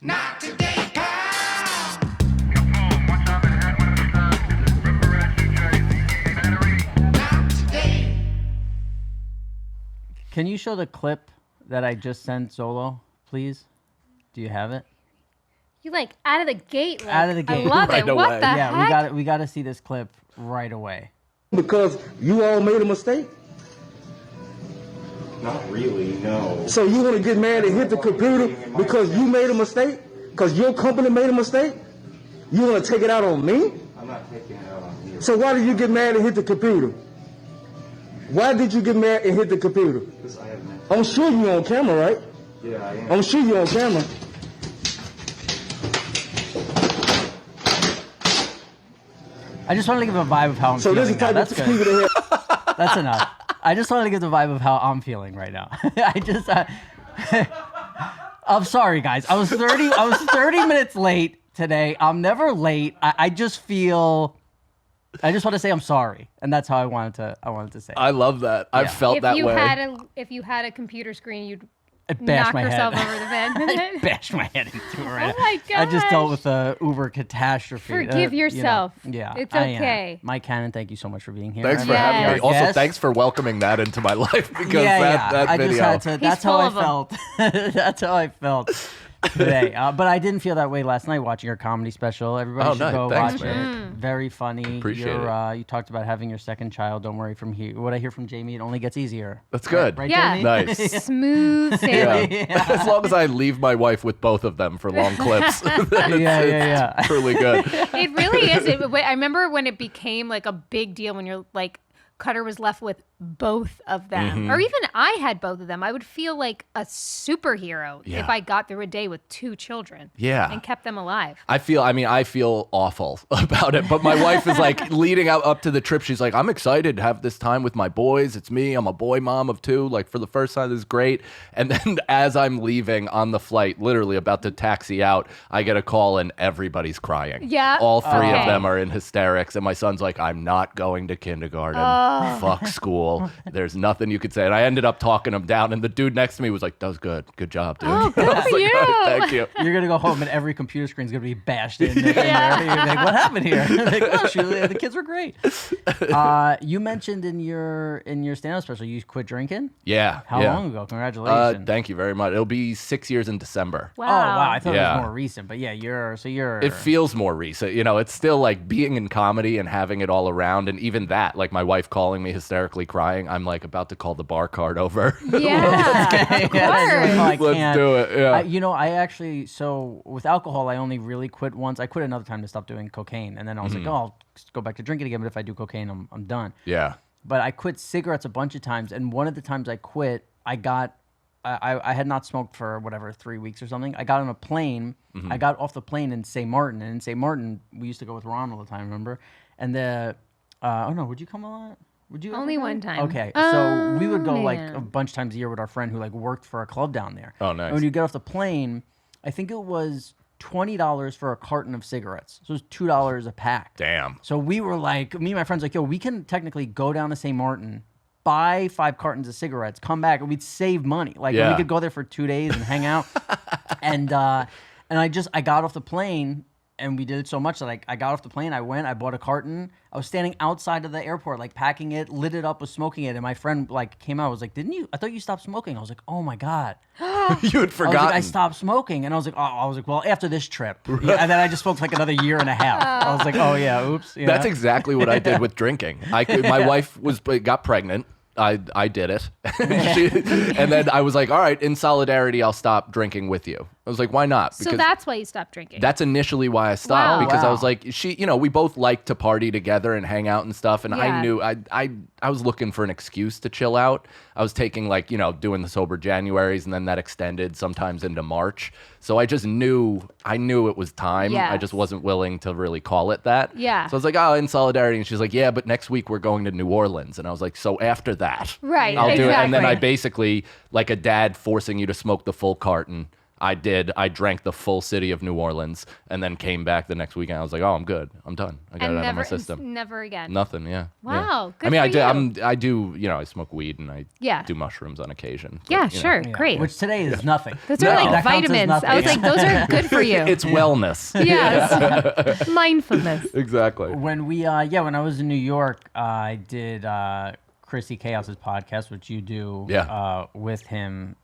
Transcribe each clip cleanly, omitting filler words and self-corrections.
Not today, pal. Not today. Can you show the clip that I just sent Zolo, please? Do you have it? You like out of the gate. Like, Out of the gate. I love Right it. What away. the Yeah, heck? we got to see this clip right away. Because you all made a mistake? Not really, no. So you want to get mad and hit the computer because you made a mistake? Because your company made a mistake? You want to take it out on me? I'm not taking it out on you. So why did you get mad and hit the computer? Why did you get mad and hit the computer? Because I have mental. I'm sure you're on camera, right? Yeah, I am. I'm sure you're on camera. I just wanted to give a vibe of how I'm So feeling this is now. the type That's of good. people that have... That's enough. I just wanted to give the vibe of how I'm feeling right now. I'm sorry, guys. I was 30 minutes late today. I'm never late. I just want to say I'm sorry, and that's how I wanted to say. I love that. I've felt If that you way. if you had a computer screen, you'd I bashed knock my yourself head. over the bed. Bashed my head into it right Oh my now. I just dealt gosh. with a Uber catastrophe. Forgive yourself. Yeah, It's I am. okay. Mike Cannon, thank you so much for being here. Thanks for Yes. having me. Our Also, guest. thanks for welcoming that into my life because that I video. just had to. That's how full I of 'em. felt. That's how I felt today. But I didn't feel that way last night watching your comedy special. Everybody Oh, should nice. go Thanks, watch man. it. Very funny. Appreciate it. You talked about having your second child. Don't worry. From here, what I hear from Jamie, it only gets easier. That's good. Right, Yeah. Jamie? Nice. Smooth sailing. Yeah. As long as I leave my wife with both of them for long clips, then it's truly good. It really is. I remember when it became like a big deal when you're like Cutter was left with both of them, or even I had both of them. I would feel like a superhero Yeah. if I got through a day with 2 children, Yeah. and kept them alive. I feel awful about it, but my wife is like leading up to the trip. She's like, I'm excited to have this time with my boys. It's me. I'm a boy mom of 2. Like for the first time, this is great. And then as I'm leaving on the flight, literally about to taxi out, I get a call and everybody's crying. Yeah? All 3 Okay. of them are in hysterics. And my son's like, I'm not going to kindergarten. Fuck school. There's nothing you could say. And I ended up talking him down. And the dude next to me was like, that was good. Good job, dude. Oh, good I was for like, you. "Oh, thank you. You're gonna go home and every computer screen's gonna be bashed in there. You're like, what happened here? Like, oh, shoot, the kids were great. You mentioned in your stand-up special you quit drinking. Yeah. How yeah. long ago? Congratulations. Thank you very much. It'll be 6 years in December. Wow. Oh wow, I thought it Yeah. was more recent, but yeah, you're. It feels more recent. You know, it's still like being in comedy and having it all around. And even that, like my wife calling me hysterically crying, I'm like about to call the bar card over. Yeah, of course. I Let's can't. do it. Yeah. I actually, so with alcohol, I only really quit once. I quit another time to stop doing cocaine, and then I was like, oh, I'll go back to drinking again. But if I do cocaine, I'm done. Yeah. But I quit cigarettes a bunch of times, and one of the times I quit, I had not smoked for whatever 3 weeks or something. I got on a plane. I got off the plane in St. Martin, and in St. Martin we used to go with Ron all the time. Remember? And would you come a lot? Would you? Only ever go? one time. Okay, so we would go like man. a bunch of times a year with our friend who like worked for a club down there. Oh, nice. And when you get off the plane, I think it was $20 for a carton of cigarettes. So it was $2 a pack. Damn. So we were like, me and my friends like, yo, we can technically go down to St. Martin, buy 5 cartons of cigarettes, come back, and we'd save money. Like Yeah. we could go there for 2 days and hang out. and I got off the plane. And we did it so much that I got off the plane, I went, I bought a carton. I was standing outside of the airport, like packing it, lit it up, was smoking it. And my friend like came out, was like, I thought you stopped smoking. I was like, oh my God. You had I was forgotten. like, I stopped smoking. And I was like, well, after this trip. Yeah, and then I just smoked for like another year and a half. I was like, oh yeah, oops. You That's know? exactly what I did with drinking. My wife got pregnant. I did it. And then I was like, all right, in solidarity, I'll stop drinking with you. I was like, why not? So that's why you stopped drinking. That's initially why I stopped, Wow. because I Wow. was like, we both like to party together and hang out and stuff. And I Yeah. knew I was looking for an excuse to chill out. I was taking doing the sober Januaries, and then that extended sometimes into March. So I just knew it was time. I just Yes. wasn't willing to really call it that. Yeah. So I was like, oh, in solidarity. And she's like, yeah, but next week we're going to New Orleans. And I was like, so after that, Right, I'll do it. And then I exactly. basically, like a dad forcing you to smoke the full carton, I did. I drank the full city of New Orleans and then came back the next weekend. I was like, oh, I'm good. I'm done. I got And it out of my never, system. never again. Nothing. Yeah. Wow, Yeah. good I mean, for you. I do. You know, I smoke weed and I Yeah. do mushrooms on occasion. but, Yeah, you know. sure, Yeah. great. Which today is nothing. Those are like That counts as vitamins. nothing. I was like, those are good for you. It's wellness. Yes. Mindfulness. Exactly. When we when I was in New York, I did Chrissy Chaos's podcast, which you do with him.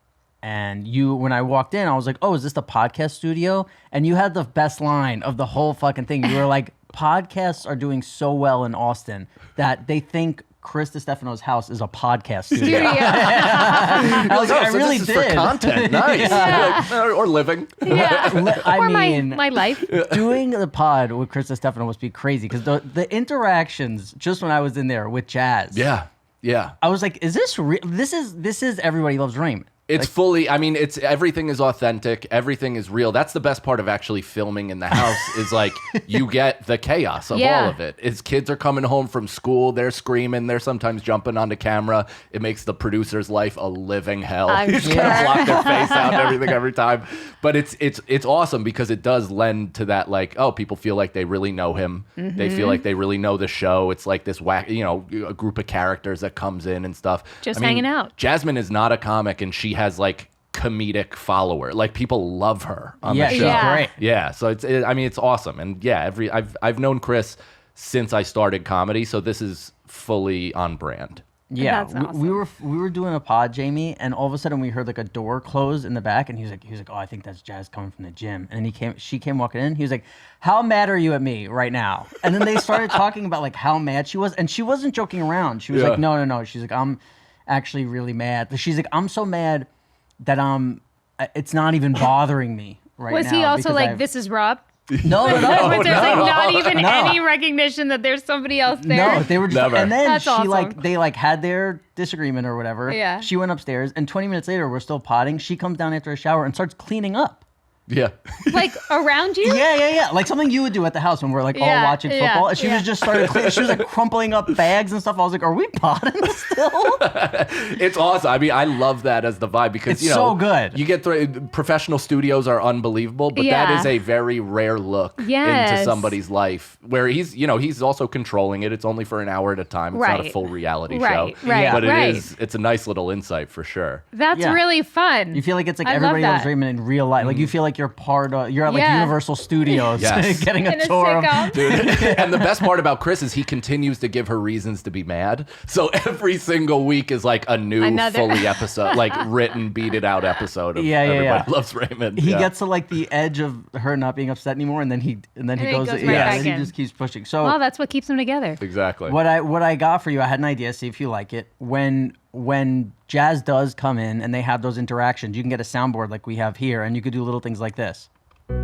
And when I walked in, I was like, oh, is this the podcast studio? And you had the best line of the whole fucking thing. You were like, podcasts are doing so well in Austin that they think Chris Distefano's house is a podcast studio. I was like, I so really this is did. for content. Nice. Yeah. Or living. Yeah. I or mean, my life. doing the pod with Chris Distefano must be crazy because the interactions just when I was in there with Jazz. Yeah. Yeah. I was like, is this real? This is Everybody Loves Raymond. It's fully, I mean, everything is authentic. Everything is real. That's the best part of actually filming in the house is like you get the chaos of all of it. Is kids are coming home from school, they're screaming, they're sometimes jumping onto camera. It makes the producer's life a living hell. I'm He's sure. gonna block their face out and everything every time. But it's awesome because it does lend to that like, oh, people feel like they really know him. They feel like they really know the show. It's like this a group of characters that comes in and stuff. Just hanging out. Jasmine is not a comic and she has like comedic follower. Like people love her on the show. Yeah. Great. Yeah, so it's awesome. And yeah, I've known Chris since I started comedy, so this is fully on brand. Yeah, That's awesome. we were doing a pod, Jamie, and all of a sudden we heard like a door close in the back, and he was like, oh, I think that's Jazz coming from the gym, and she came walking in. He was like, how mad are you at me right now? And then they started talking about like how mad she was, and she wasn't joking around. She was like, no. She's like, I'm actually really mad. She's like, I'm so mad that it's not even bothering me right now. Was he also because like, I've- this is Rob? No. Where there's like not even No. any recognition that there's somebody else there? No, they were just, Never. and then That's awesome. they had their disagreement or whatever. Yeah. She went upstairs, and 20 minutes later, we're still potting. She comes down after a shower and starts cleaning up. Yeah. Like around you? Yeah. Like something you would do at the house when we're like all Yeah, watching yeah, football. And she yeah. was just started cleaning. She was like crumpling up bags and stuff. I was like, are we potting still? It's awesome. I mean, I love that as the vibe because It's so good. You get professional studios are unbelievable, but that Yeah. is a very rare look into Yes. somebody's life where he's also controlling it. It's only for an hour at a time. It's not a Right. full reality Right, show. right, But right. it's a nice little insight for sure. That's Yeah. really fun. You feel like it's like I love Everybody Loves that. Raymond in real life. Like you feel like you're you're at like Yeah. Universal Studios Yes. getting In a a tour. sitcom. Dude. And the best part about Chris is he continues to give her reasons to be mad. So every single week is like a new Another- fully episode, like written, beat it out episode of Yeah. Everybody Loves Raymond. He Yeah. gets to like the edge of her not being upset anymore, and then he then he goes goes right yeah, back he in. just keeps pushing. So Well, that's what keeps them together. Exactly. what I got for you, I had an idea. See if you like it. When Jazz does come in and they have those interactions, you can get a soundboard like we have here, and you could do little things like this. I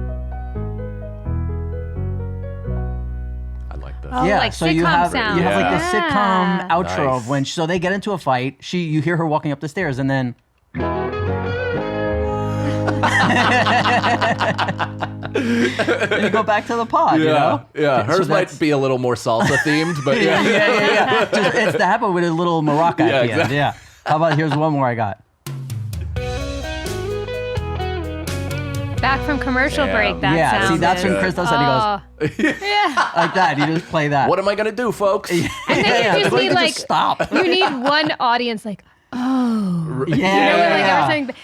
like this. Oh, like so sitcom you have sound. like the Yeah. sitcom outro Nice. of when so they get into a fight. You hear her walking up the stairs, and then. Then you go back to the pod, you know? Yeah. Hers So that's- might be a little more salsa themed, but yeah. yeah. Just, it's that, but with a little maraca Yeah, at the end. exactly. Yeah. How about here's one more I got. Back from commercial Damn. break, that Yeah, see, sounded. that's when Chris does that. He goes Yeah. like that. You just play that. What am I gonna do, folks? And then you just Like, need just like stop. you need one audience like Yeah, you know like everything.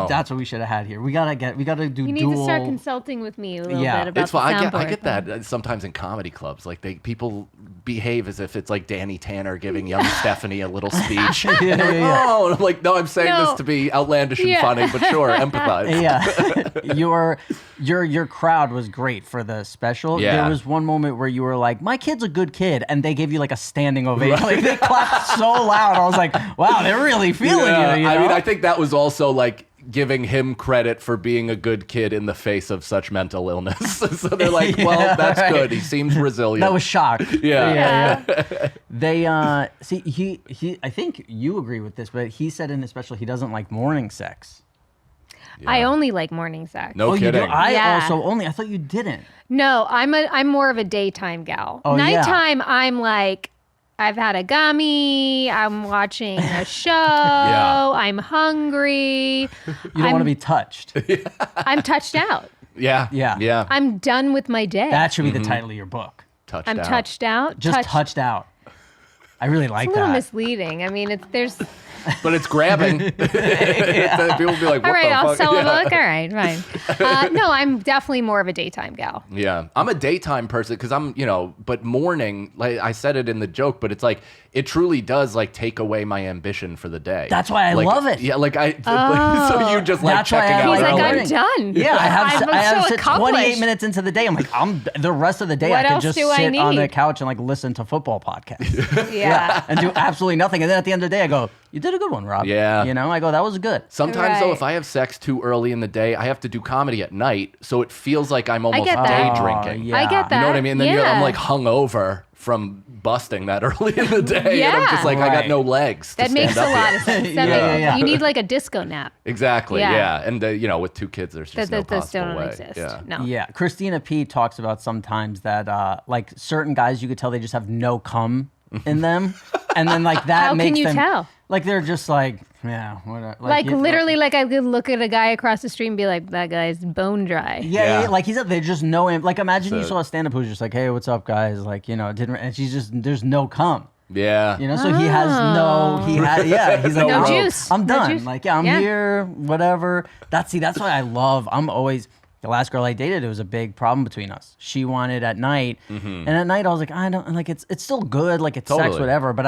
that's what we should have had here. We gotta do You need dual. to start consulting with me a little Yeah. bit about It's fun. the I soundboard. get that sometimes in comedy clubs. Like people behave as if it's like Danny Tanner giving young Stephanie a little speech. Yeah, And they're like, yeah. oh, and I'm like, no, I'm saying No. this to be outlandish and Yeah. funny, but sure, empathize. Yeah, your crowd was great for the special. Yeah. There was one moment where you were like, "My kid's a good kid," and they gave you like a standing ovation. Like they clapped so loud. I was like, "Wow, they're really feeling Yeah, you." You I mean, know? I think that was also like giving him credit for being a good kid in the face of such mental illness. So they're like, well, Yeah, that's right. good. He seems resilient. that was shock. Yeah. They see he. I think you agree with this, but he said in his special he doesn't like morning sex. I only like morning sex. No Oh, you do? kidding. I Yeah. also only. I thought you didn't. No, I'm more of a daytime gal. Oh, yeah. Nighttime, I'm like, I've had a gummy. I'm watching a show. I'm hungry. You don't want to be touched. I'm touched out. Yeah. I'm done with my day. That should be the title of your book. Touched I'm out. touched out. Just touched out. I really like It's a little that. misleading. I mean, there's. But it's grabbing. People will be like, what All right, the I'll fuck? sell a book. All right, fine. No, I'm definitely more of a daytime gal. Yeah, I'm a daytime person because I'm, but morning, like I said it in the joke, but it's like, it truly does like take away my ambition for the day. That's why I Like, love it. Yeah, so you just like That's why checking I out. like He's like, early. I'm done. Yeah, I have so sit 28 accomplished. minutes into the day. I'm like, the rest of the day What I could else just do I sit on the need? couch and like listen to football podcasts. Yeah. And do absolutely nothing. And then at the end of the day, I go, you did a good one, Rob. Yeah. I go, that was good. Sometimes though, Right. if I have sex too early in the day, I have to do comedy at night, so it feels like I'm almost get day that. drinking. Yeah. I get that. You know what I mean? And then I'm Yeah. like hungover from busting that early in the day, and I'm just like, I got Right. no legs. That to makes stand a up lot here. of sense. Yeah. You need like a disco nap. Exactly. Yeah. Yeah. And with 2 kids, there's just no Those possible don't way. exist. Yeah. No. Yeah. Christina P talks about sometimes that like certain guys, you could tell they just have no cum in them. And then like that How can makes you them tell? like they're just like, yeah, whatever. Like literally, like I could look at a guy across the street and be like, that guy's bone dry. Yeah, Yeah. like he said, they just know him. Like imagine you So- saw a stand-up who's just like, "Hey, what's up, guys?" Like didn't, and she's just there's no cum. Yeah. So he has he's like, No "Oh, juice. I'm No done. juice. Like, yeah, I'm Yeah. here, whatever. That's why I love. I'm always the last girl I dated. It was a big problem between us. She wanted at night, and at night I was like, I don't like it's still good, like it's sex, Totally. whatever. But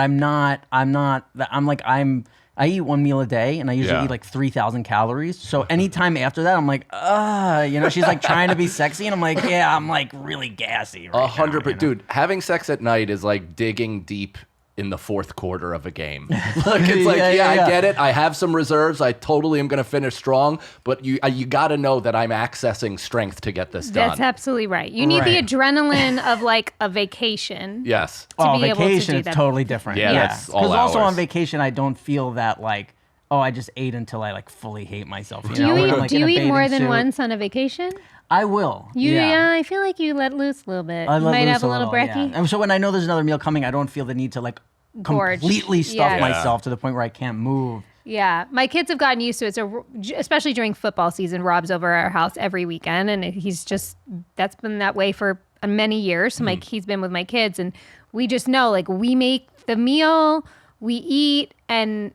I eat one meal a day, and I usually Yeah. eat like 3,000 calories. So anytime after that, I'm like, she's like trying to be sexy, and I'm like, yeah, I'm like really gassy. Right 100%. Dude, having sex at night is like digging deep in the fourth quarter of a game. Like it's like, Yeah. I get it. I have some reserves. I totally am going to finish strong, but you got to know that I'm accessing strength to get this done. That's absolutely right. You need the Right. adrenaline of like a vacation. Yes. To Oh, be able to vacation do is that. totally different. Yeah, that's all Because also hours. on vacation, I don't feel that like, oh, I just ate until I like fully hate myself. Do you When I'm, eat, like, do in you a eat more bathing than suit. once on a vacation? I will. Yeah, I feel like you let loose a little bit. I You let might loose have a little brekkie. yeah. And so when I know there's another meal coming, I don't feel the need to like Gorge. completely stuff Yeah. myself to the point where I can't move. Yeah, my kids have gotten used to it. So, especially during football season, Rob's over at our house every weekend, and that's been that way for many years. So, he's been with my kids, and we just know, like, we make the meal, we eat, and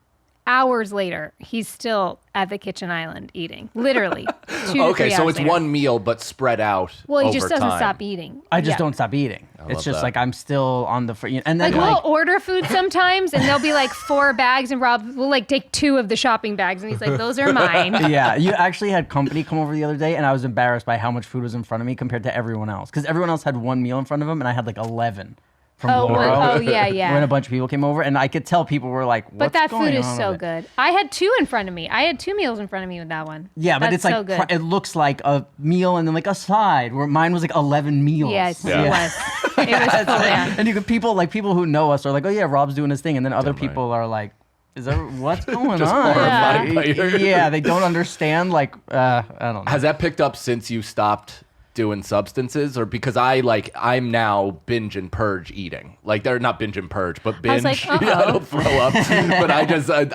hours later, he's still at the kitchen island eating, literally. 2 to 3 Okay, so hours it's later. one meal, but spread out. Well, he over just doesn't time. stop eating. I just Yeah. don't stop eating. It's love just that. like I'm still on the and then Like, we'll order food sometimes, and there'll be like 4 bags, and Rob will like take 2 of the shopping bags, and he's like, "Those are mine." yeah, you actually had company come over the other day, and I was embarrassed by how much food was in front of me compared to everyone else. Because everyone else had one meal in front of them, and I had like 11 from Laura. Yeah. When a bunch of people came over, and I could tell people were like, "What's But that going food is on so with it?" good. I had 2 in front of me. I had 2 meals in front of me with that one. Yeah, but That's it's like so good. it looks like a meal and then like a side. Where mine was like 11 meals. Yes, Yeah. it was. It was full on. And you could people who know us are like, "Oh yeah, Rob's doing his thing," and then other people are like, "Is that what's going Just on?" horrified by your- Yeah, they don't understand. Like, I don't know. Has that picked up since you stopped doing substances, or because I'm now binge and purge eating? Like, they're not binge and purge, but binge. was like, Yeah, I don't throw up, but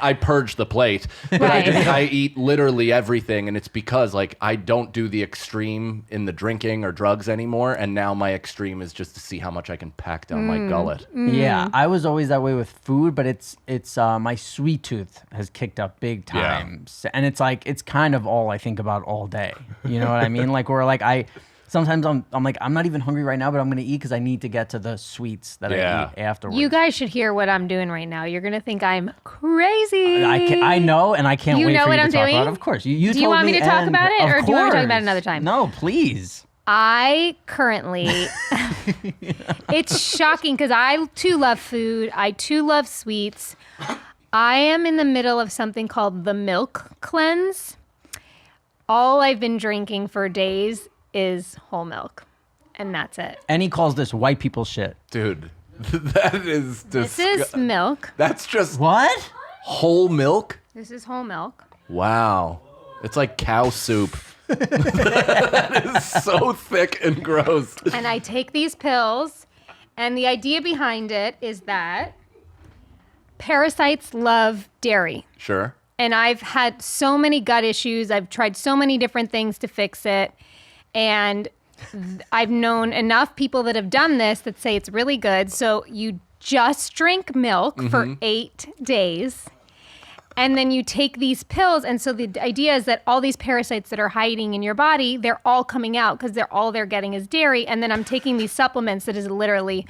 I purge the plate. But Right. I eat literally everything, and it's because like I don't do the extreme in the drinking or drugs anymore, and now my extreme is just to see how much I can pack down my gullet. Yeah, I was always that way with food, but it's my sweet tooth has kicked up big time, and it's like it's kind of all I think about all day. You know what I mean? Like, where like sometimes I'm like I'm not even hungry right now, but I'm gonna eat because I need to get to the sweets that Yeah. I eat afterwards. You guys should hear what I'm doing right now. You're gonna think I'm crazy. I know, and I can't You wait know for what you I'm to talk doing? about it. Of course, you Do you told want me to talk and- about it, of or do you want me to talk about it course. another time? No, please. I currently, it's shocking because I too love food. I too love sweets. I am in the middle of something called the milk cleanse. All I've been drinking for days is whole milk, and that's it. And he calls this white people shit. Dude, that is This disgusting. is milk. That's just What? whole milk. This is whole milk. Wow, it's like cow soup. That is so thick and gross. And I take these pills, And the idea behind it is that parasites love dairy. Sure. And I've had so many gut issues. I've tried so many different things to fix it. And I've known enough people that have done this that say it's really good. So you just drink milk for 8 days. And then you take these pills. And so the idea is that all these parasites that are hiding in your body, they're all coming out because all they're getting is dairy. And then I'm taking these supplements that is literally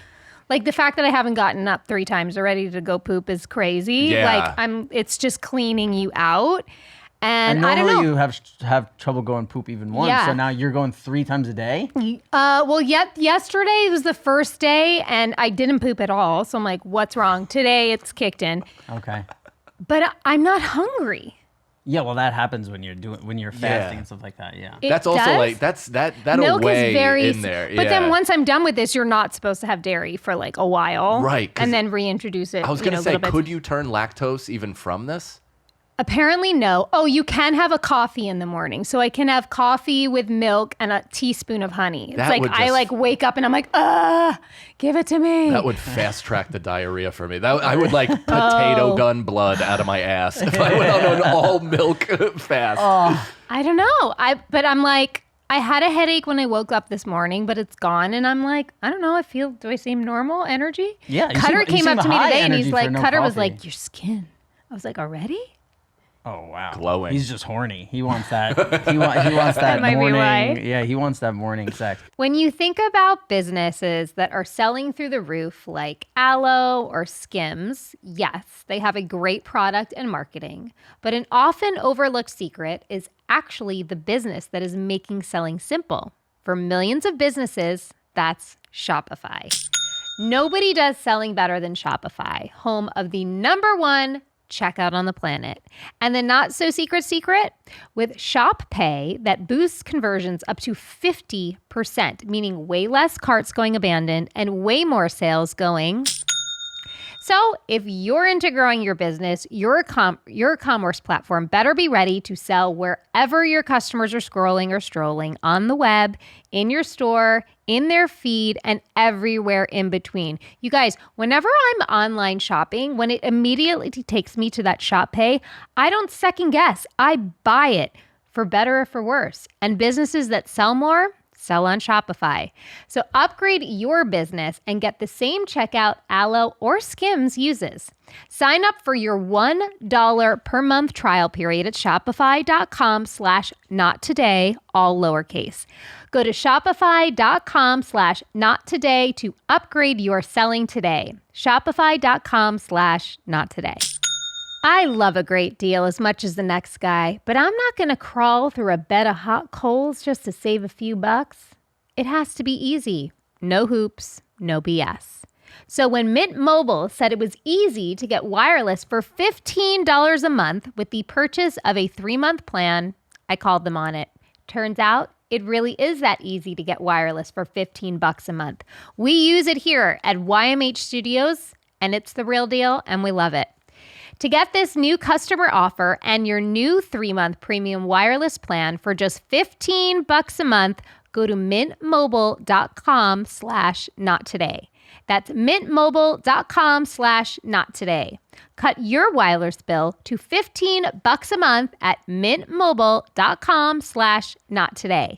like the fact that I haven't gotten up 3 times already to go poop is crazy. Yeah. Like it's just cleaning you out. And I don't normally know. you have trouble going poop even once. Yeah. So now you're going 3 times a day? Well, yesterday was the first day and I didn't poop at all. So I'm like, what's wrong? Today it's kicked in. Okay. But I'm not hungry. Yeah, well, that happens when you're fasting and stuff like that. Yeah. It That's also does? like that'll Milk weigh is very, in there. But then Yeah. once I'm done with this, you're not supposed to have dairy for like a while, Right, 'cause And then reintroduce it. I was gonna say, little bits. could you turn lactose even from this? Apparently, no. Oh, you can have a coffee in the morning, so I can have coffee with milk and a teaspoon of honey. It's That like would I just- like wake up and I'm like, give it to me. That would fast track the diarrhea for me. I would like Oh. potato gun blood out of my ass if I went on an all milk fast. I don't know. But I'm like, I had a headache when I woke up this morning, but it's gone. And I'm like, I don't know. Do I seem normal energy? Yeah, you Cutter seem- you came seem up to me high today and he's energy for like, no Cutter was coffee. like, your skin. I was like, already? Oh wow, Glowing. He's just horny. He wants that. He wants that might be morning. why. Yeah, he wants that morning sex. When you think about businesses that are selling through the roof like Aloe or Skims, yes, they have a great product and marketing. But an often overlooked secret is actually the business that is making selling simple. For millions of businesses, that's Shopify. Nobody does selling better than Shopify, home of the #1 checkout on the planet. And the not so secret with Shop Pay that boosts conversions up to 50%, meaning way less carts going abandoned and way more sales going. So if you're into growing your business, your commerce platform better be ready to sell wherever your customers are scrolling or strolling on the web, in your store, in their feed, and everywhere in between. You guys, whenever I'm online shopping, when it immediately takes me to that Shop Pay, I don't second guess. I buy it for better or for worse. And businesses that sell more, sell on Shopify. So upgrade your business and get the same checkout Aloe or Skims uses. Sign up for your $1 per month trial period at shopify.com/nottoday, all lowercase. Go to shopify.com/nottoday to upgrade your selling today. Shopify.com/nottoday. I love a great deal as much as the next guy, but I'm not going to crawl through a bed of hot coals just to save a few bucks. It has to be easy. No hoops, no BS. So when Mint Mobile said it was easy to get wireless for $15 a month with the purchase of a 3-month plan, I called them on it. Turns out it really is that easy to get wireless for $15 a month. We use it here at YMH Studios, and it's the real deal, and we love it. To get this new customer offer and your new 3-month premium wireless plan for just $15 a month, go to mintmobile.com/nottoday. That's mintmobile.com/nottoday. Cut your wireless bill to $15 a month at mintmobile.com/nottoday.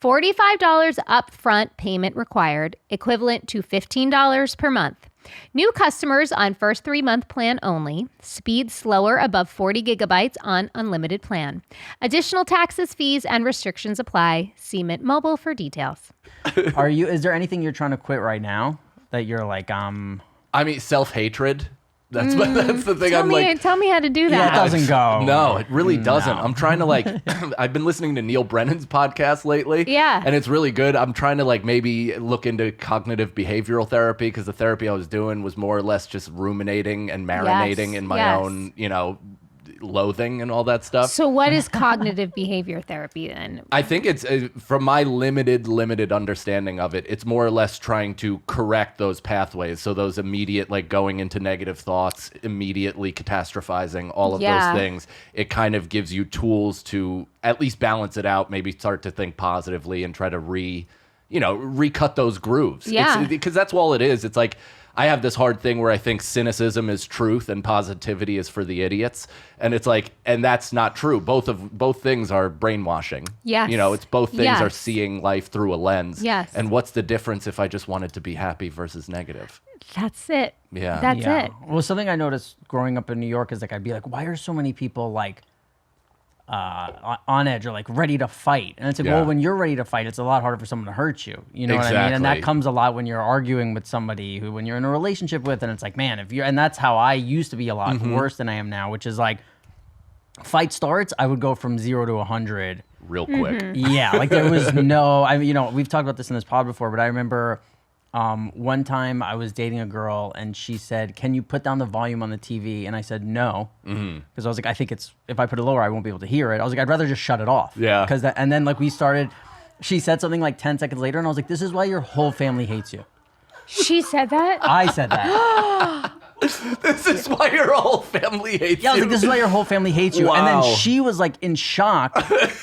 $45 upfront payment required, equivalent to $15 per month. New customers on first 3-month plan only. Speed slower above 40 gigabytes on unlimited plan. Additional taxes, fees, and restrictions apply. See Mint Mobile for details. Is there anything you're trying to quit right now that you're like, I mean, self-hatred. That's the thing. Tell me how to do that. Yeah, it doesn't go. No, it really doesn't. No. I'm trying to I've been listening to Neil Brennan's podcast lately. Yeah. And it's really good. I'm trying to maybe look into cognitive behavioral therapy because the therapy I was doing was more or less just ruminating and marinating in my own, loathing and all that stuff. So what is cognitive behavior therapy then? I think it's, from my limited understanding of it, it's more or less trying to correct those pathways. So those immediate, going into negative thoughts, immediately catastrophizing, all of those things. It kind of gives you tools to at least balance it out, maybe start to think positively and try to recut those grooves. Yeah. Because that's all it is. It's like, I have this hard thing where I think cynicism is truth and positivity is for the idiots. And it's like, and that's not true. Both things are brainwashing. Yes. It's both things Yes. are seeing life through a lens. Yes. And what's the difference if I just wanted to be happy versus negative? That's it. Yeah. That's it. Well, something I noticed growing up in New York is like I'd be like, why are so many people like on edge or like ready to fight? And it's like, Yeah. well, when you're ready to fight, it's a lot harder for someone to hurt you. You know what I mean? And that Exactly. comes a lot when you're arguing with somebody when you're in a relationship with, and it's like, man, and that's how I used to be a lot Mm-hmm. worse than I am now, which is like, fight starts, I would go from 0 to 100. Real quick. Yeah, like there was we've talked about this in this pod before, but I remember one time I was dating a girl and she said, "Can you put down the volume on the TV?" And I said, "No," because I was like, I think if I put it lower, I won't be able to hear it. I was like, I'd rather just shut it off. Yeah. And then like we started. She said something like 10 seconds later, and I was like, "This is why your whole family hates you." She said that? I said that. This is why your whole family hates Yeah, I was you. like, this is why your whole family hates you. And Wow. then she was like in shock.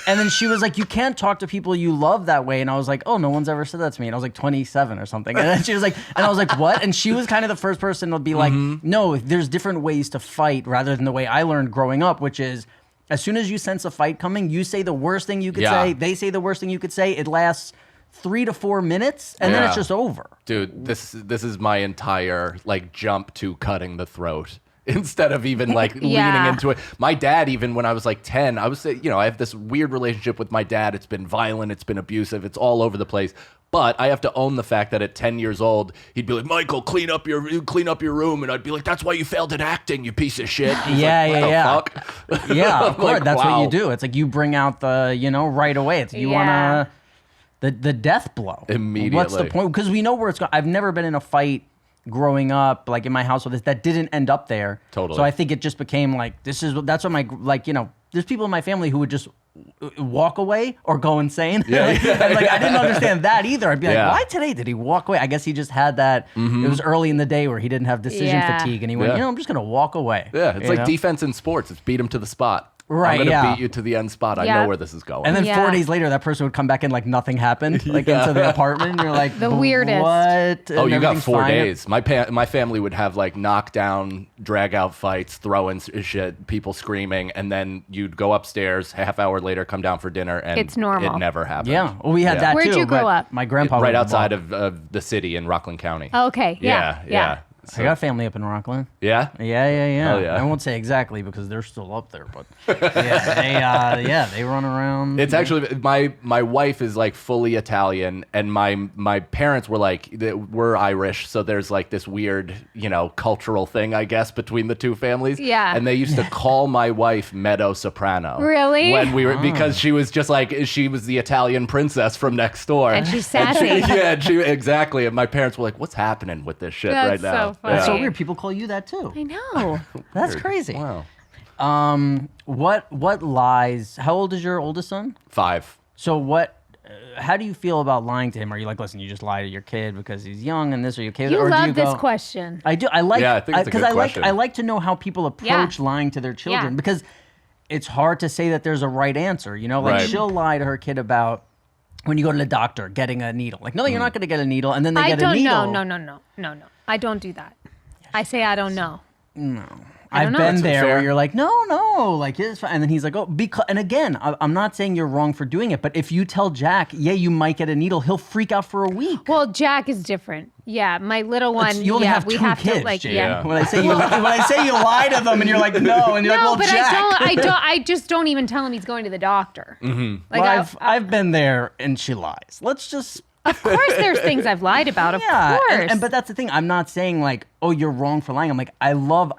And then she was like, you can't talk to people you love that way. And I was like, oh, no one's ever said that to me. And I was like 27 or something. And then she was like, and I was like, what? And she was kind of the first person to be like, no, there's different ways to fight rather than the way I learned growing up, which is as soon as you sense a fight coming, you say the worst thing you could Yeah. say. They say the worst thing you could say. It lasts 3 to 4 minutes and then Yeah. it's just over. Dude, this is my entire like jump to cutting the throat instead of even like Yeah. leaning into it. My dad, even when I was like 10, I was I have this weird relationship with my dad. It's been violent, it's been abusive, it's all over the place. But I have to own the fact that at 10 years old, he'd be like, "Michael, clean up your room," and I'd be like, "That's why you failed at acting, you piece of shit." He's Yeah, like, "What the yeah. fuck?" Yeah, of I'm course. like, That's what wow. you do. It's like you bring out the, right away. It's you Yeah. want to the death blow. Immediately. What's the point? Because we know where it's going. I've never been in a fight growing up, like in my household, that didn't end up there. Totally. So I think it just became like, that's what my, there's people in my family who would just walk away or go insane. Yeah, And like, I didn't understand that either. I'd be like, Yeah. why today did he walk away? I guess he just had that, it was early in the day where he didn't have decision Yeah. fatigue and he went, Yeah. I'm just going to walk away. Yeah, it's You like know? defense in sports. It's beat him to the spot. Right, I'm gonna yeah. beat you to the end spot. I Yeah. know where this is going. And then Yeah. 4 days later, that person would come back in like nothing happened, like into the apartment. And you're like, The weirdest. What? Oh, And you got everything's 4 fine. days. My family would have like knockdown, drag out fights, throwing shit, people screaming, and then you'd go upstairs. Half hour later, come down for dinner, and It's normal. It never happened. Yeah. Well, we had that Where'd too. you grow but up? My grandpa right was outside involved. of the city in Rockland County. Okay. Yeah. yeah. I got family up in Rockland. Yeah? Yeah. Hell yeah. I won't say exactly because they're still up there, but they run around. It's actually my wife is like fully Italian, and my parents were like we're Irish, so there's like this weird cultural thing I guess between the two families. Yeah. And they used to call my wife Meadow Soprano. Really? When we were because she was just like she was the Italian princess from next door. And she's sassy. Exactly. And my parents were like, "What's happening with this shit That's right now?" so funny. That's so Yeah. weird. People call you that too. I know. That's crazy. Wow. What lies? How old is your oldest son? 5. So what? How do you feel about lying to him? Are you like, listen, you just lie to your kid because he's young and this, or your kid? You or do love you this go, question. I do. I like. Yeah, I think it's a good question. I like to know how people approach lying to their children Yeah. because it's hard to say that there's a right answer. Like Right. she'll lie to her kid about when you go to the doctor getting a needle. Like, no, you're not going to get a needle, and then they I get a don't needle. No. I don't do that. I say I don't know. I've know. been That's there fair. where you're like, no, like it's fine. And then he's like, oh, because. And again, I'm not saying you're wrong for doing it, but if you tell Jack, yeah, you might get a needle, he'll freak out for a week. Well, Jack is different. Yeah, my little one. You only yeah, have we 2 have kids, to like. Jay. Yeah. When I say you lie to them, and you're like, no, and you're No, like, well, but Jack. I just don't even tell him he's going to the doctor. Mm-hmm. Like Well, I've been there, and she lies. Let's just. of course, there's things I've lied about. Of Yeah, course. but that's the thing. I'm not saying like, oh, you're wrong for lying. I'm like, I love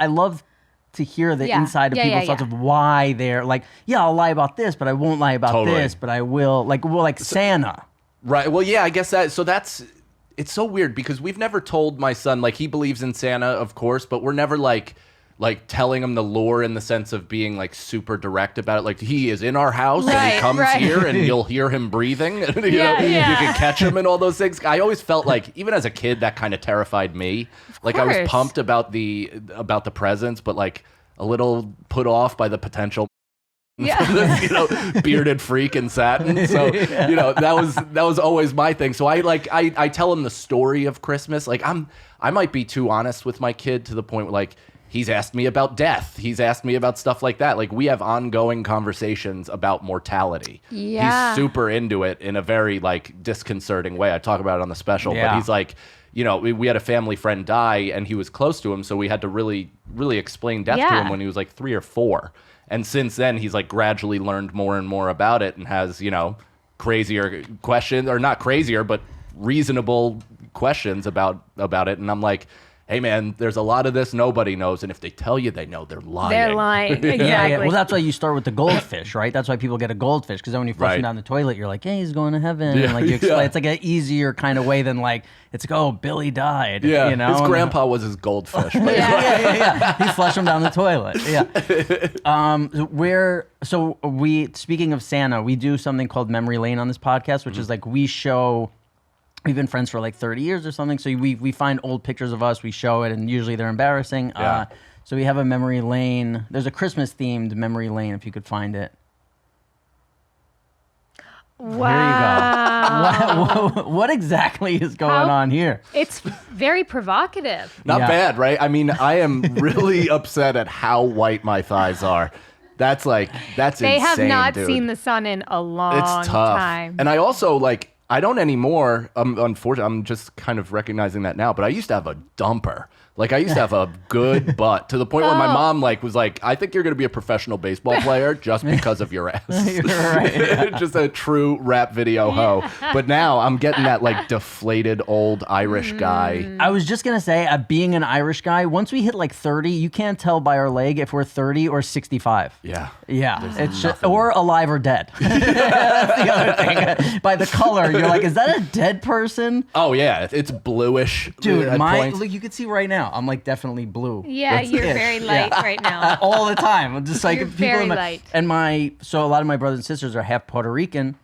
to hear the Yeah. inside of Yeah, people's yeah, thoughts yeah. of why they're like, yeah, I'll lie about this, but I won't lie about Totally. this, but I will. Like Santa. Right. Well, yeah, I guess it's so weird because we've never told my son, like, he believes in Santa, of course, but we're never like telling him the lore in the sense of being like super direct about it. Like, he is in our house and he Right, comes right. here and you'll hear him breathing. You Yeah, yeah. You can catch him and all those things. I always felt like, even as a kid, that kind of terrified me. Like, I was course. pumped about the presents, but like a little put off by the potential Yeah. you know, bearded freak in satin. So, you know, that was always my thing. So I tell him the story of Christmas. Like I might be too honest with my kid to the point where like he's asked me about death. He's asked me about stuff like that. Like we have ongoing conversations about mortality. Yeah. He's super into it in a very like disconcerting way. I talk about it on the special, but Yeah. he's like, you know, we had a family friend die and he was close to him. So we had to really, really explain death to Yeah. him when he was like 3 or 4. And since then, he's like gradually learned more and more about it and has, you know, crazier questions, or not crazier, but reasonable questions about it. And I'm like, hey, man, there's a lot of this nobody knows. And if they tell you they know, they're lying. They're lying. Exactly. Yeah. Well, that's why you start with the goldfish, right? That's why people get a goldfish, because then when you flush Right. him down the toilet, you're like, hey, he's going to heaven. Yeah, And like you explain, yeah. it's like an easier kind of way than like, it's like, oh, Billy died. Yeah, You know? his And- grandpa was his goldfish. But yeah. He flushed him down the toilet. Yeah. Speaking of Santa, we do something called Memory Lane on this podcast, which is like we've been friends for like 30 years or something. So we find old pictures of us, we show it, and usually they're embarrassing. Yeah. So we have a memory lane. There's a Christmas themed memory lane if you could find it. Wow. What exactly is going on here? It's very provocative. Not Yeah. bad, right? I mean, I am really upset at how white my thighs are. That's They insane, have not dude. seen the sun in a long It's tough. time. And I also I don't anymore. Unfortunately, I'm just kind of recognizing that now. But I used to have a dumper. Like I used to have a good butt to the point where my mom was like, I think you're going to be a professional baseball player just because of your ass. You're right. Just a true rap video hoe. But now I'm getting that like deflated old Irish guy. I was just going to say, being an Irish guy, once we hit like 30, you can't tell by our leg if we're 30 or 65. Yeah. Yeah, it's just, or alive or dead. That's the other thing. By the color, you're like, is that a dead person? Oh yeah, it's bluish. Dude, at points. look, you can see right now, I'm like definitely blue. Yeah, you're ish. very light right now. All the time. I'm just like You're people very in my, light. And so a lot of my brothers and sisters are half Puerto Rican,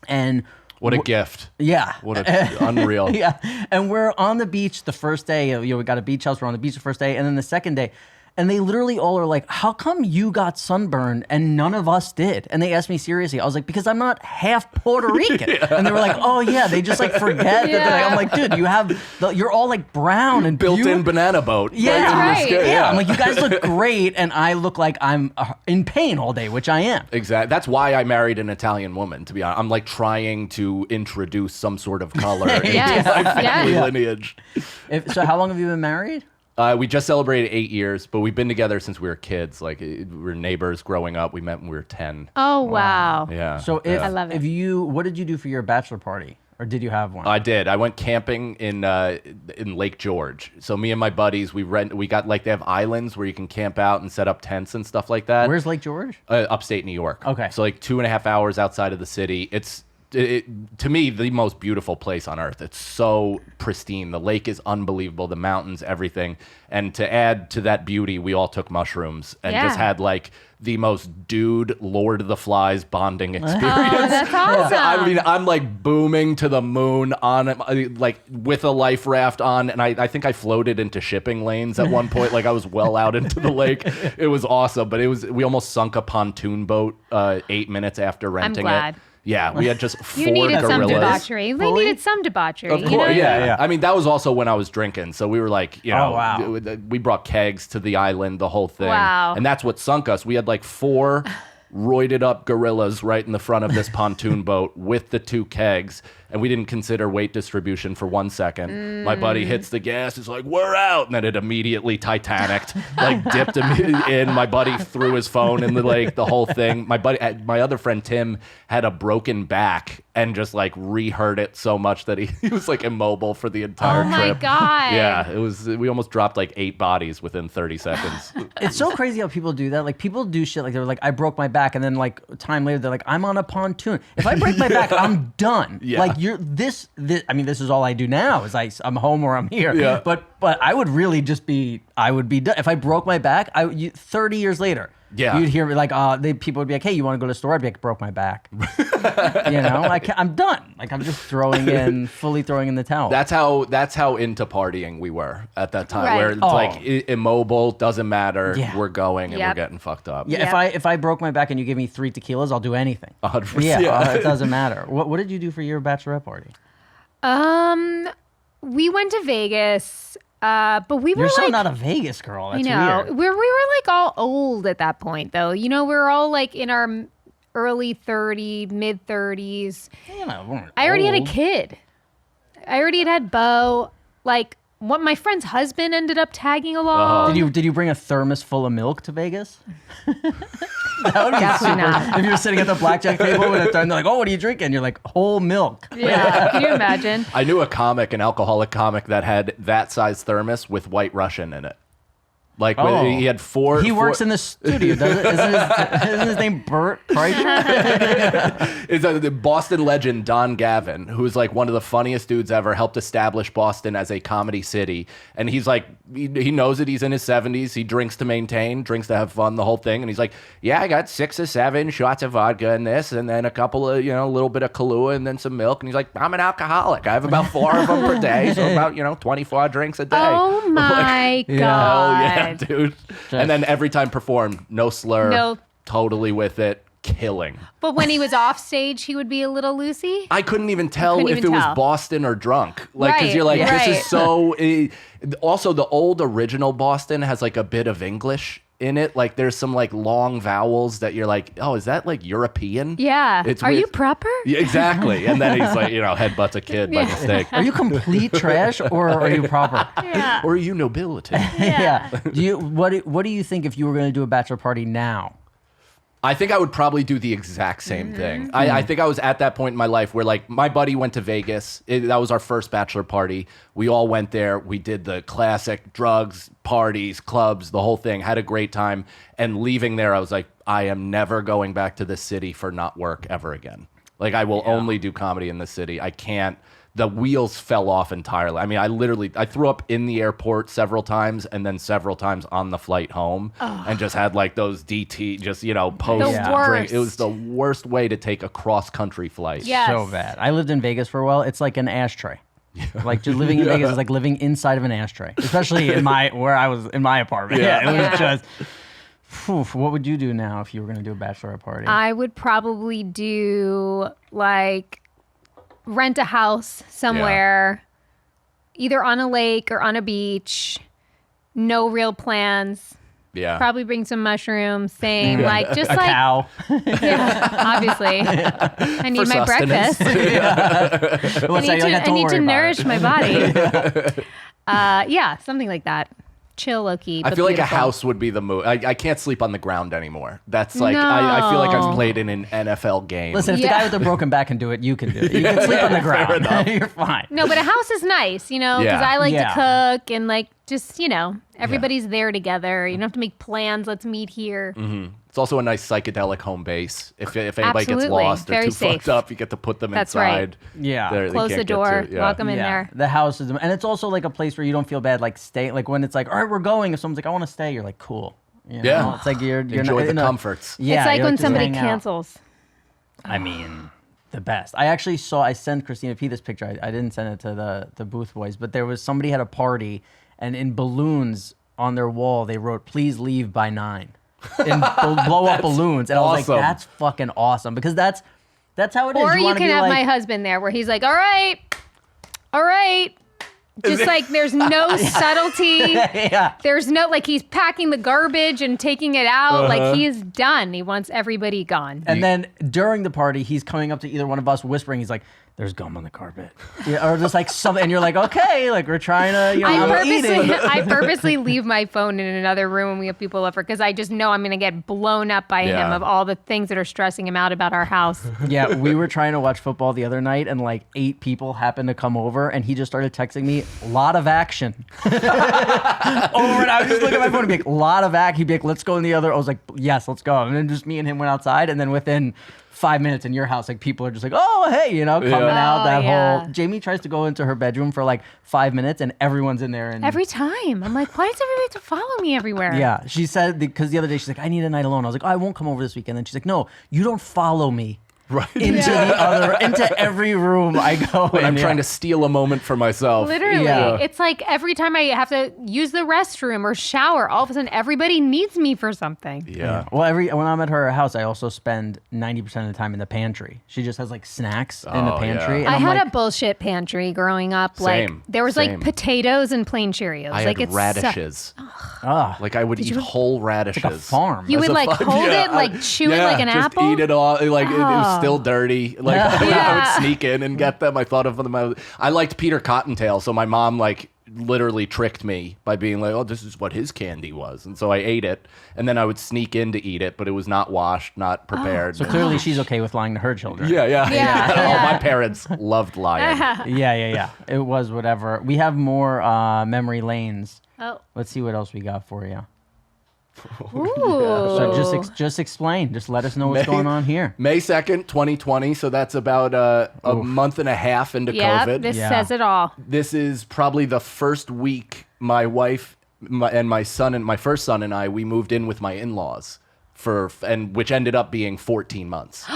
and What a gift. yeah, What a unreal. yeah. And we're on the beach the first day. We got a beach house. We're on the beach the first day, and then the second day. And they literally all are like, how come you got sunburned and none of us did? And they asked me seriously. I was like, because I'm not half Puerto Rican. And they were like, oh yeah, they just like forget that. I'm like, dude, you're all like brown and Built-in beautiful. banana boat. Yeah, Right in your right. skin, Yeah, I'm like, you guys look great, and I look like I'm in pain all day, which I am. Exactly. That's why I married an Italian woman, to be honest. I'm like trying to introduce some sort of color into Yes, my family yes. lineage. So how long have you been married? We just celebrated 8 years, but we've been together since we were kids. Like we were neighbors growing up. We met when we were 10. Oh, wow. Yeah. So yeah. I love it. what did you do for your bachelor party, or did you have one? I did. I went camping in Lake George. So me and my buddies, we got like they have islands where you can camp out and set up tents and stuff like that. Where's Lake George? Upstate New York. Okay. So like 2.5 hours outside of the city. It's to me the most beautiful place on earth. It's so pristine. The lake is unbelievable. The mountains, everything. And to add to that beauty, we all took mushrooms and just Yeah. had like the most dude Lord of the Flies bonding experience. Oh, that's awesome. I mean, I'm like booming to the moon like with a life raft on, and I think I floated into shipping lanes at one point. Like I was well out into the lake. It was awesome, but we almost sunk a pontoon boat 8 minutes after renting glad. it. Yeah, we had just 4 You needed some gorillas. debauchery. They needed some debauchery. Of you course, know? yeah. I mean, that was also when I was drinking. So we were like, Oh, wow. we brought kegs to the island, the whole thing. Wow. And that's what sunk us. We had like 4 roided up gorillas right in the front of this pontoon boat with the 2 kegs. And we didn't consider weight distribution for 1 second. My buddy hits the gas. It's like, we're out. And then it immediately Titanicked, like dipped him in. My buddy threw his phone in the lake, the whole thing. My other friend, Tim, had a broken back and just like reheard it so much that he was like immobile for the entire Oh, my trip. God. Yeah, we almost dropped like 8 bodies within 30 seconds. It's so crazy how people do that. Like people do shit like they're like, I broke my back, and then like a time later they're like, I'm on a pontoon. If I break my back, I'm done. Yeah. Like this. I mean, this is all I do now. Is I'm home or I'm here. Yeah. But I would really just be I would be done. If I broke my back, 30 years later, Yeah. you'd hear me like, people would be like, hey, you want to go to the store? I'd be like, broke my back. I'm done. Like, I'm just fully throwing in the towel. That's how into partying we were at that time, Right. where it's like immobile, doesn't matter. Yeah. We're going and Yep. we're getting fucked up. Yeah, if I broke my back and you give me 3 tequilas, I'll do anything. 100%. Yeah, it doesn't matter. What did you do for your bachelorette party? We went to Vegas, but we were You're so like, not a Vegas girl. That's you know, weird. we were like all old at that point, though. You know, we were all like in our early 30s, mid 30s. You know, we weren't I already had a old. kid. I already had Bo. Like, what my friend's husband ended up tagging along. Did you bring a thermos full of milk to Vegas? That would be Definitely super. not. If you're sitting at the blackjack table and they're like, "Oh, what are you drinking?" You're like, "Whole milk." Yeah, can you imagine? I knew an alcoholic comic that had that size thermos with White Russian in it. Like he had four. He works in the studio, does it? Isn't his name Bert Kreischer? It's the Boston legend Don Gavin, who's like one of the funniest dudes ever, helped establish Boston as a comedy city. And he's like, he knows that he's in his 70s. He drinks to maintain, drinks to have fun, the whole thing. And he's like, yeah, I got 6 or 7 shots of vodka in this, and then a couple of, a little bit of Kahlua and then some milk. And he's like, I'm an alcoholic. I have about 4 of them per day, so about 24 drinks a day. Oh my Hell God. yeah, dude. And then every time performed, no slur, No. totally with it, killing. But when he was off stage, he would be a little loosey. I couldn't even tell Couldn't if even it was tell. Boston or drunk. Like, because Right, you're like, this right. is so. Also, the old original Boston has like a bit of English in it. Like, there's some like long vowels that you're like, oh, is that like European? Yeah. It's Are weird. you proper? Yeah, exactly. And then he's like, headbutts a kid by mistake. Are you complete trash or are you proper? Yeah. Or are you nobility? Yeah. What do you think if you were going to do a bachelor party now? I think I would probably do the exact same thing. I think I was at that point in my life where, like, my buddy went to Vegas. That was our first bachelor party. We all went there. We did the classic drugs, parties, clubs, the whole thing. Had a great time. And leaving there, I was like, I am never going back to this city for not work ever again. Like, I will only do comedy in this city. I can't. The wheels fell off entirely. I mean, I threw up in the airport several times and then several times on the flight home and just had like those DT, just, post drink. worst. It was the worst way to take a cross country flight. Yes. So bad. I lived in Vegas for a while. It's like an ashtray. Like just living in Vegas is like living inside of an ashtray, especially where I was in my apartment. Yeah. It was just. Phew, what would you do now if you were going to do a bachelorette party? I would probably do like rent a house somewhere, either on a lake or on a beach. No real plans. Yeah. Probably bring some mushrooms. Same, like just a like cow. yeah, obviously. I need For my sustenance. breakfast. What's I that? You're like, I "Don't need worry to about nourish it." my body. Yeah, something like that. Chill, low key. I but feel like a beautiful. house would be the move. I can't sleep on the ground anymore. That's like, I feel like I've No. played in an NFL game. Listen, if the Yeah. guy with the broken back can do it, you can do it. You can sleep on the ground. enough. You're fine. No, but a house is nice, because Yeah. I like Yeah. to cook and like just, everybody's there together. You don't have to make plans. Let's meet here. It's also a nice psychedelic home base. If anybody gets Absolutely. lost or Very too safe. fucked up, you get to put them That's right. inside. Yeah. They Close can't the get door, to- yeah. lock them in there. The house is, and it's also like a place where you don't feel bad, like stay, like when it's like, all right, we're going. If someone's like, I want to stay, you're like, cool. Yeah. It's like you're Enjoy not, the comforts. Yeah, It's like you're when just somebody hanging out. cancels. I mean, the best. I sent Christina P this picture. I didn't send it to the booth boys, but there was somebody had a party, and in balloons on their wall they wrote, "Please leave by 9." And blow up balloons, and I was awesome. like, "That's fucking awesome," because that's how it is. Or you wanna can be have like, my husband there where he's like, all right. Just like there's no subtlety. yeah. There's no, like he's packing the garbage and taking it out. Like he is done. He wants everybody gone. And then during the party, he's coming up to either one of us, whispering. He's like, "There's gum on the carpet," yeah, or just like something. And you're like, "Okay, like we're trying to, I'm eating." I purposely leave my phone in another room when we have people over because I just know I'm going to get blown up by him Yeah. of all the things that are stressing him out about our house. Yeah, we were trying to watch football the other night, and like 8 people happened to come over, and he just started texting me, "Lot of action." Over, and I would just look at my phone and be like, "Lot of action." He'd be like, "Let's go in the other." I was like, "Yes, let's go." And then just me and him went outside, and then within 5 minutes in your house, like people are just like, oh, hey, coming out. Oh, That yeah. whole Jamie tries to go into her bedroom for like 5 minutes, and everyone's in there. And Every time. I'm like, why does everybody have to follow me everywhere? yeah, she said because the other day she's like, I need a night alone. I was like, oh, I won't come over this weekend. And she's like, no, you don't follow me. Right. Into every room I go in. I'm trying to steal a moment for myself. Literally. Yeah. It's like every time I have to use the restroom or shower, all of a sudden everybody needs me for something. Yeah. Well, when I'm at her house, I also spend 90% of the time in the pantry. She just has like snacks in the Oh, pantry. yeah. And I I'm had like, a bullshit pantry growing up. Like Same, there was same. like potatoes and plain Cheerios. I like had it's radishes. ah, Like I would eat whole radishes. like a farm. You As would a like fun- hold yeah, it, like chew it yeah, like an just apple. eat it all. Like it was still dirty. Like I Yeah. would sneak in and get them. I thought of them. I liked Peter Cottontail, so my mom like literally tricked me by being like, "Oh, this is what his candy was," and so I ate it. And then I would sneak in to eat it, but it was not washed, not prepared. So clearly she's okay with lying to her children. yeah. Yeah. Oh, my parents loved lying. Yeah. It was whatever. We have more memory lanes. Oh. Let's see what else we got for you. Ooh. So just explain. Just let us know what's going on here. May 2nd, 2020. So that's about a month and a half into Yeah, COVID. this Yeah. says it all. This is probably the first week my wife and my son and my first son and I, we moved in with my in-laws which ended up being 14 months.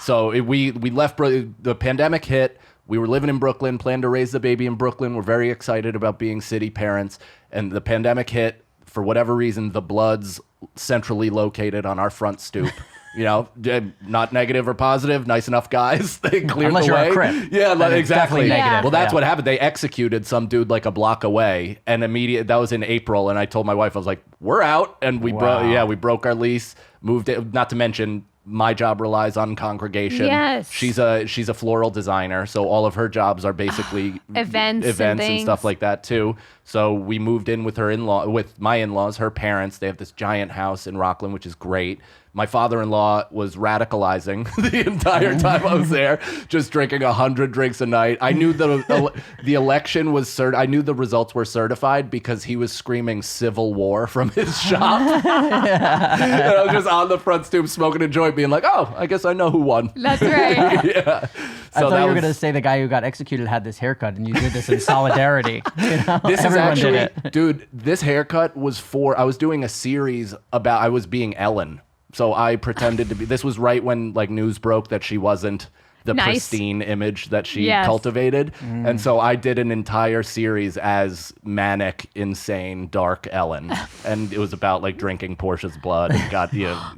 So we left, the pandemic hit. We were living in Brooklyn, planned to raise the baby in Brooklyn. We're very excited about being city parents. And the pandemic hit. For whatever reason, the Bloods centrally located on our front stoop. Not negative or positive, nice enough guys. They cleared Unless the you're way. a Crip. Yeah, Then it's exactly. definitely negative. Well, that's Yeah. what happened. They executed some dude like a block away, and that was in April. And I told my wife, I was like, "We're out," and we Wow. broke our lease, moved it. Not to mention, my job relies on congregation. Yes. She's a floral designer, so all of her jobs are basically Events and and stuff things. like that too. So we moved in with with my in-laws, her parents. They have this giant house in Rockland, which is great. My father-in-law was radicalizing the entire time I was there, just drinking 100 drinks a night. I knew the election was I knew the results were certified because he was screaming "Civil War" from his shop. And I was just on the front stoop smoking a joint, being like, "Oh, I guess I know who won." That's right. Yeah. I thought you were going to say the guy who got executed had this haircut, and you did this in solidarity. This is Everyone actually, did it. dude, this haircut was I was doing a series about, I was being Ellen. So I pretended to be, this was right when like news broke that she wasn't the Nice. pristine image that she Yes. cultivated. And so I did an entire series as manic, insane, dark Ellen. And it was about like drinking Portia's blood and got,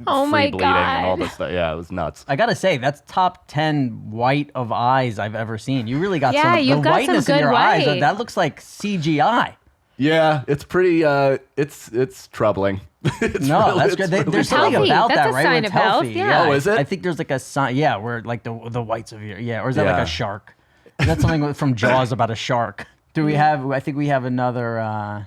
Oh free my bleeding and all God. this stuff. Yeah, it was nuts. I gotta say, that's top 10 white of eyes I've ever seen. You really got Yeah, some you've the got some whiteness in good your eyes. white. That looks like CGI. Yeah, it's pretty, it's troubling. It's No, really- that's it's good. really There's something Healthy. about That's that, a right? sign Where it's of health, healthy. yeah. Oh, is it? I think there's like a sign. Yeah, where like the whites of your or is that Yeah. like a shark? Is that something from Jaws about a shark? Do we have? I think we have another.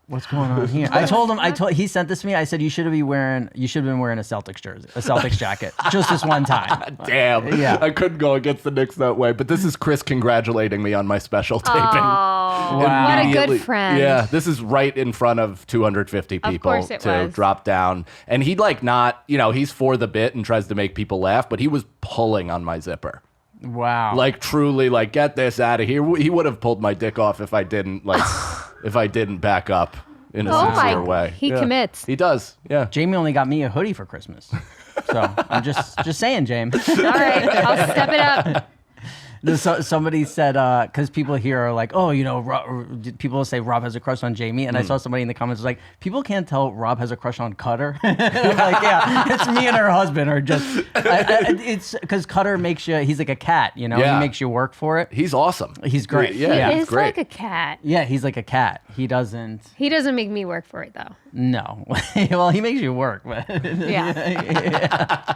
What's going on here? I told him. He sent this to me. I said you should have been wearing a Celtics jersey, a Celtics jacket, just this one time. Damn. Yeah. I couldn't go against the Knicks that way. But this is Chris congratulating me on my special taping. Oh, what a Immediately- good friend. Yeah, this is right in front of 250 people course it to was. drop down. And he'd like not, he's for the bit and tries to make people laugh, but he was pulling on my zipper. Wow. Like truly, like, get this out of here. He would have pulled my dick off if I didn't back up in a Oh my- sincere way. he commits. He does. Yeah. Jamie only got me a hoodie for Christmas, so I'm just saying, James. All right, I'll step it up. Somebody said, because people here are like, oh, people say Rob has a crush on Jamie. And I saw somebody in the comments was like, people can't tell Rob has a crush on Cutter. I'm like, yeah, it's me and her husband are just, it's because Cutter makes you, he's like a cat, Yeah. he makes you work for it. He's awesome. He's great. Yeah, He he's is great. like a cat. Yeah, he's like a cat. He doesn't, He doesn't make me work for it though. no. Well, he makes you work. But Yeah.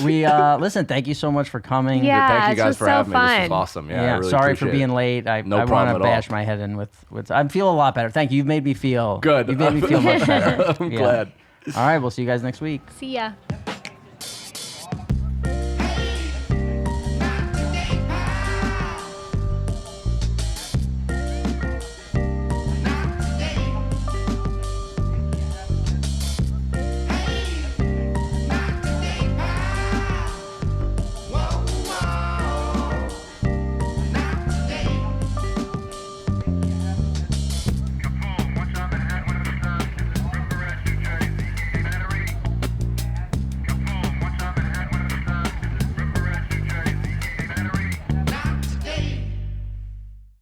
we, listen, thank you so much for coming. Yeah. Thank you this guys was for so having me. This fun. was awesome. Yeah, I Yeah, really sorry for appreciate being it. late. I No want problem to at all. bash my head in with. I feel a lot better. Thank you. You've made me feel Good. You've made me feel much better. I'm Yeah. glad. All right, we'll see you guys next week. See ya.